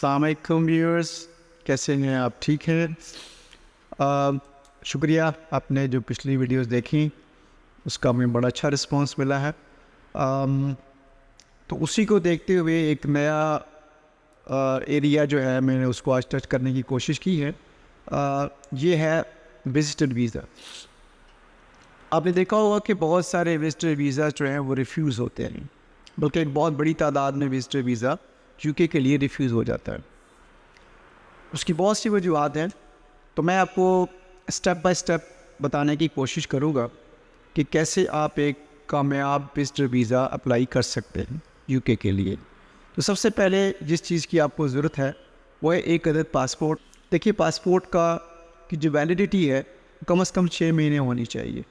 अस्सलाम वालेकुम व्यूअर्स, कैसे हैं आप? ठीक हैं? शुक्रिया, आपने जो पिछली वीडियोस देखी उसका हमें बड़ा अच्छा रिस्पांस मिला है। तो उसी को देखते हुए एक नया एरिया जो है मैंने उसको आज टच करने की कोशिश की है। ये है विजिटर वीज़ा। आपने देखा होगा कि बहुत सारे विजिटर वीज़ा जो हैं वो रिफ्यूज़ होते हैं, बल्कि एक बहुत बड़ी तादाद में विजिटर वीज़ा यूके के लिए रिफ्यूज़ हो जाता है। उसकी बहुत सी वजूहत हैं, तो मैं आपको स्टेप बाय स्टेप बताने की कोशिश करूँगा कि कैसे आप एक कामयाब विजिटर वीज़ा अप्लाई कर सकते हैं यूके के लिए। तो सबसे पहले जिस चीज़ की आपको ज़रूरत है वो है एक अदद पासपोर्ट। देखिए, पासपोर्ट की जो वैलिडिटी है कम से कम 6 महीने होनी चाहिए,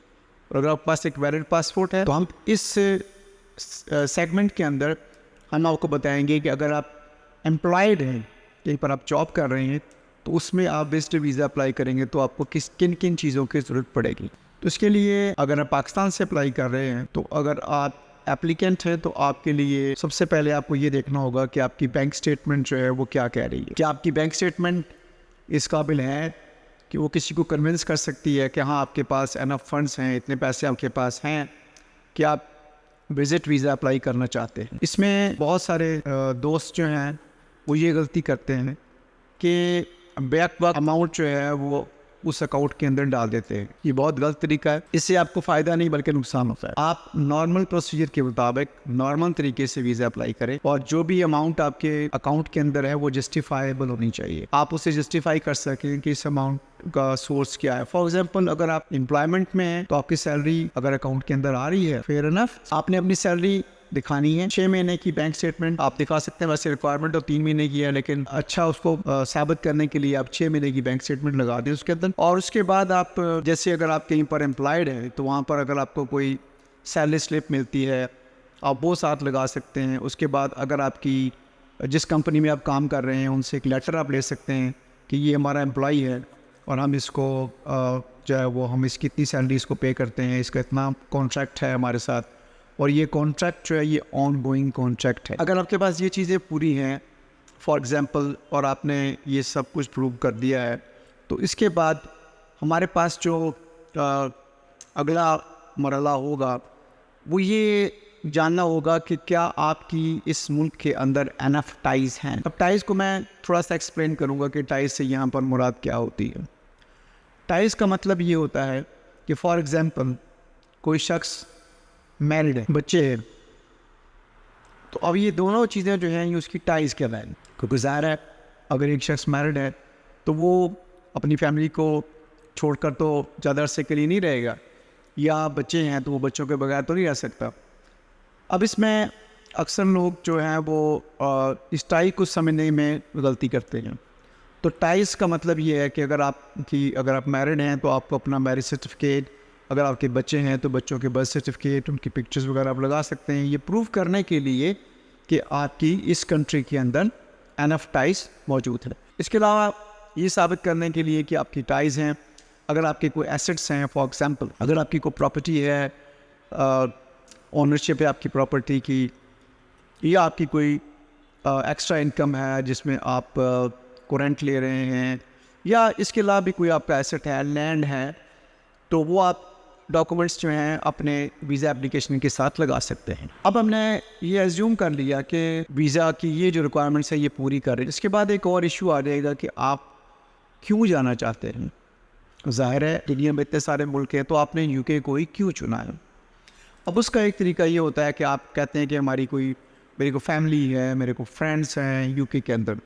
और अगर आपके पास एक वैलिड पासपोर्ट है तो हम इस सेगमेंट के अंदर हम आपको बताएंगे कि अगर आप एम्प्लॉयड हैं, कहीं पर आप जॉब कर रहे हैं, तो उसमें आप विजिटर वीज़ा अप्लाई करेंगे तो आपको किन किन चीज़ों की ज़रूरत पड़ेगी। तो इसके लिए अगर आप पाकिस्तान से अप्लाई कर रहे हैं तो अगर आप एप्लीकेंट हैं तो आपके लिए सबसे पहले आपको ये देखना होगा कि आपकी बैंक स्टेटमेंट जो है वो क्या कह रही है। क्या आपकी बैंक स्टेटमेंट इस काबिल है कि वो किसी को कन्विंस कर सकती है कि हाँ, आपके पास एनफ फंड्स हैं, इतने पैसे आपके पास हैं कि आप विजिट वीज़ा अप्लाई करना चाहते हैं। इसमें बहुत सारे दोस्त जो हैं वो ये गलती करते हैं कि बैक वक्त अमाउंट जो है वो उस अकाउंट के अंदर डाल देते हैं। ये बहुत गलत तरीका है, इससे आपको फ़ायदा नहीं बल्कि नुकसान होता है। आप नॉर्मल प्रोसीजर के मुताबिक नॉर्मल तरीके से वीज़ा अप्लाई करें, और जो भी अमाउंट आपके अकाउंट के अंदर है वो जस्टिफाइबल होनी चाहिए। आप उसे जस्टिफाई कर सकें कि इस अमाउंट का सोर्स क्या है। फॉर एग्जाम्पल, अगर आप एम्प्लॉयमेंट में हैं तो आपकी सैलरी अगर अकाउंट के अंदर आ रही है, फेयर इनफ, आपने अपनी सैलरी दिखानी है। 6 महीने की बैंक स्टेटमेंट आप दिखा सकते हैं। वैसे रिक्वायरमेंट तो 3 महीने की है, लेकिन अच्छा उसको साबित करने के लिए आप 6 महीने की बैंक स्टेटमेंट लगा दें उसके अंदर। और उसके बाद आप जैसे अगर आप कहीं पर एम्प्लॉयड हैं तो वहाँ पर अगर आपको कोई सैलरी स्लिप मिलती है आप वो साथ लगा सकते हैं। उसके बाद अगर आपकी जिस कंपनी में आप काम कर रहे हैं उनसे एक लेटर आप ले सकते हैं कि ये हमारा एम्प्लॉई है और हम इसको जो है वो हम इसकी इतनी सैलरी इसको पे करते हैं, इसका इतना कॉन्ट्रैक्ट है हमारे साथ, और ये कॉन्ट्रैक्ट जो है ये ऑन गोइंग कॉन्ट्रैक्ट है। अगर आपके पास ये चीज़ें पूरी हैं फॉर एग्ज़ाम्पल, और आपने ये सब कुछ प्रूव कर दिया है, तो इसके बाद हमारे पास जो अगला मरला होगा वो ये जानना होगा कि क्या आपकी इस मुल्क के अंदर एनफ टाइज़ हैं। अब टाइज़ को मैं थोड़ा सा एक्सप्लेन करूँगा कि टाइज़ से यहाँ पर मुराद क्या होती है। टाइज़ का मतलब ये होता है कि फॉर एग्ज़ाम्पल कोई शख्स मैरिड है, बच्चे हैं, तो अब ये दोनों चीज़ें जो हैं ये उसकी टाइज़ के हैं। क्योंकि ज़ाहिर है अगर एक शख्स मैरिड है तो वो अपनी फैमिली को छोड़कर तो ज़्यादा अरसे के लिए नहीं रहेगा, या बच्चे हैं तो वो बच्चों के बगैर तो नहीं रह सकता। अब इसमें अक्सर लोग जो हैं वो इस टाई को समझने में गलती करते हैं। तो टाइज़ का मतलब ये है कि अगर आप मैरिड हैं तो आपको अपना मैरिज सर्टिफिकेट, अगर आपके बच्चे हैं तो बच्चों के बर्थ सर्टिफिकेट, उनकी पिक्चर्स वगैरह आप लगा सकते हैं, ये प्रूव करने के लिए कि आपकी इस कंट्री के अंदर एनफ टाइज़ मौजूद है। इसके अलावा ये साबित करने के लिए कि आपकी टाइज़ हैं, अगर आपके कोई एसेट्स हैं, फॉर एग्जांपल अगर आपकी कोई प्रॉपर्टी है, ओनरशिप है आपकी प्रॉपर्टी की, या आपकी कोई एक्स्ट्रा इनकम है जिसमें आप रेंट ले रहे हैं, या इसके अलावा भी कोई आपका एसेट है, लैंड है, तो वो आप डॉक्यूमेंट्स जो हैं अपने वीज़ा एप्लीकेशन के साथ लगा सकते हैं। अब हमने ये एज्यूम कर लिया कि वीज़ा की ये जो रिक्वायरमेंट्स है ये पूरी कर रहे हैं। इसके बाद एक और इशू आ जाएगा कि आप क्यों जाना चाहते हैं। ज़ाहिर है दुनिया में इतने सारे मुल्क हैं तो आपने यूके को ही क्यों चुना है। अब उसका एक तरीका ये होता है कि आप कहते हैं कि मेरी को फैमिली है, मेरे को फ्रेंड्स हैं यूके के अंदर,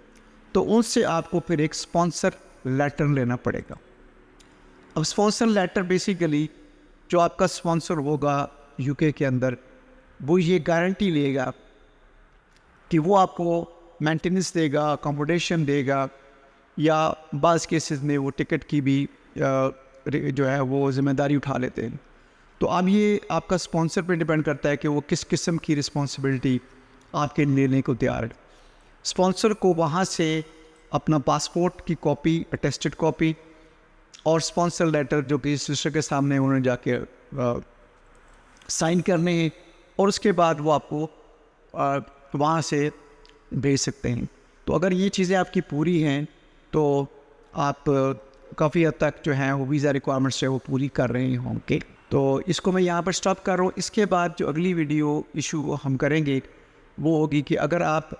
तो उनसे आपको फिर एक स्पॉन्सर लेटर लेना पड़ेगा। अब स्पॉन्सर लेटर बेसिकली जो आपका स्पॉन्सर होगा यूके के अंदर वो ये गारंटी लेगा कि वो आपको मेंटेनेंस देगा, अकोमोडेशन देगा, या बाज़ केसेस में वो टिकट की भी जो है वो ज़िम्मेदारी उठा लेते हैं। तो अब ये आपका स्पॉन्सर पे डिपेंड करता है कि वो किस किस्म की रिस्पॉन्सिबिलिटी आपके लेने को तैयार है। स्पॉन्सर को वहाँ से अपना पासपोर्ट की कॉपी, अटेस्टेड कॉपी और स्पॉन्सर लेटर जो कि सिस्टर के सामने उन्होंने जाके साइन करने हैं, और उसके बाद वो आपको वहाँ से भेज सकते हैं। तो अगर ये चीज़ें आपकी पूरी हैं तो आप काफ़ी हद तक जो है वो वीज़ा रिक्वायरमेंट्स है वो पूरी कर रहे होंगे। तो इसको मैं यहाँ पर स्टॉप कर रहा हूँ। इसके बाद जो अगली वीडियो इशू हम करेंगे वो होगी कि अगर आप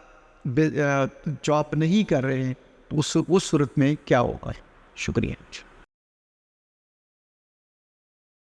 जॉब नहीं कर रहे हैं तो उस सूरत में क्या होगा। शुक्रिया।